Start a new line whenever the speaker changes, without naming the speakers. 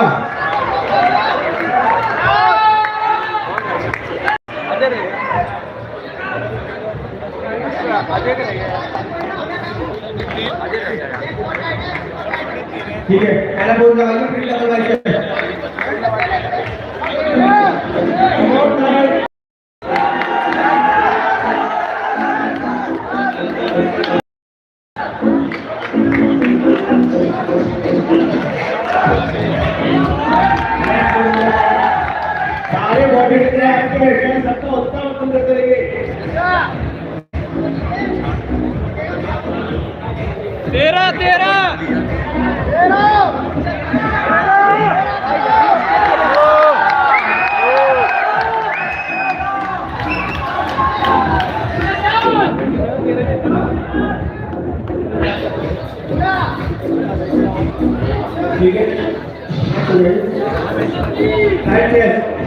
बघा ठीक आहे त्याला बोल लावायचं फील्डला बोलायचं सारे बॉडी एक्टिवेट सबका उत्तम उत्तम करेंगे
13
ठीक है साइड